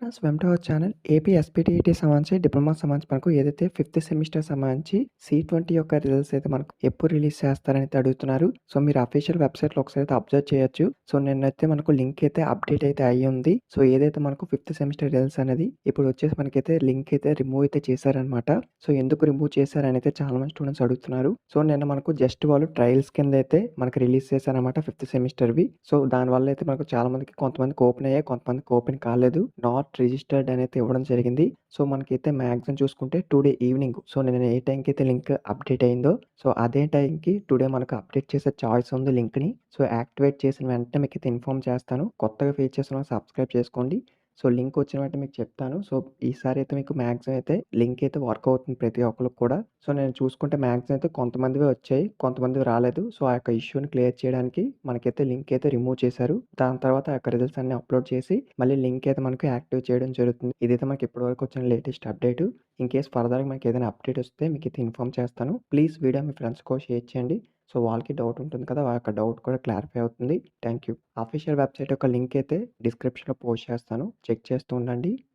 స్వెమ్ to our channel AP ఎస్పీటీఈటీ సంబంధించి diploma సంబంధించి మనకు ఏదైతే ఫిఫ్త్ సెమిస్టర్ సంబంధించి C20 యొక్క రిజల్ట్స్ అయితే మనకు ఎప్పుడు రిలీజ్ చేస్తారని అయితే అడుగుతున్నారు. సో మీరు అఫీషియల్ వెబ్‌సైట్‌లో ఒకసారి అయితే అబ్జర్వ్ చేయొచ్చు. సో నిన్నైతే మనకు లింక్ అయితే అప్డేట్ అయితే అయ్యింది. సో ఏదైతే మనకు ఫిఫ్త్ సెమిస్టర్ రిజల్ట్స్ అనేది ఇప్పుడు వచ్చేసి మనకైతే లింక్ అయితే రిమూవ్ అయితే చేశారనమాట. సో ఎందుకు రిమూవ్ చేశారని అయితే చాలా మంది స్టూడెంట్స్ అడుగుతున్నారు. సో నిన్న మనకు జస్ట్ వాళ్ళు ట్రయల్స్ కింద అయితే మనకు రిలీజ్ చేశారనమాట ఫిఫ్త్ సెమిస్టర్‌వి. సో దానివల్ల అయితే మనకు చాలా మందికి కొంతమందికి ఓపెన్ అయ్యాయి. కొంతమందికి ఓపెన్ కాలేదు. నాట్ రిజిస్టర్డ్ అని అయితే ఇవ్వడం జరిగింది. సో మనకైతే మాక్సిమం చూసుకుంటే టుడే ఈవినింగ్ సో నేను ఏ టైంకి అయితే లింక్ అప్డేట్ అయిందో సో అదే టైంకి టుడే మనకు అప్డేట్ చేసే చాయిస్ ఉంది లింక్‌ని. సో యాక్టివేట్ చేసిన వెంటనే మీకైతే ఇన్ఫార్మ్ చేస్తాను. కొత్తగా ఫీచర్స్ ఉన్నవి సబ్స్క్రైబ్ చేసుకోండి. సో లింక్ వచ్చిన వెంటనే మీకు చెప్తాను. సో ఈసారి అయితే మీకు మాక్సిమం అయితే లింక్ అయితే వర్క్ అవుతుంది ప్రతి ఒక్కళ్ళకి కూడా. సో నేను చూసుకుంటే మాక్సిమం అయితే కొంతమందివే వచ్చాయి. కొంతమందివి రాలేదు. సో ఆ యొక్క ఇష్యూని క్లియర్ చేయడానికి మనకైతే లింక్ అయితే రిమూవ్ చేశారు. దాని తర్వాత ఆ యొక్క రిజల్ట్స్ అన్నీ అప్లోడ్ చేసి మళ్ళీ లింక్ అయితే మనకు యాక్టివ్ చేయడం జరుగుతుంది. ఇదైతే మనకి ఇప్పటివరకు వచ్చిన లేటెస్ట్ అప్డేట్. ఇన్ కేస్ ఫర్దర్‌గా మనకి ఏదైనా అప్డేట్ వస్తే మీకైతే ఇన్ఫార్మ్ చేస్తాను. ప్లీజ్ వీడియో మీ ఫ్రెండ్స్ కూడా షేర్ చేయండి. సో వాళ్ళకి డౌట్ ఉంటుంది కదా! ఆ యొక్క డౌట్ కూడా క్లారిఫై అవుతుంది. Thank you. అఫీషియల్ వెబ్‌సైట్ యొక్క లింక్ అయితే డిస్క్రిప్షన్‌లో పోస్ట్ చేస్తాను. చెక్ చేస్తూ ఉండండి.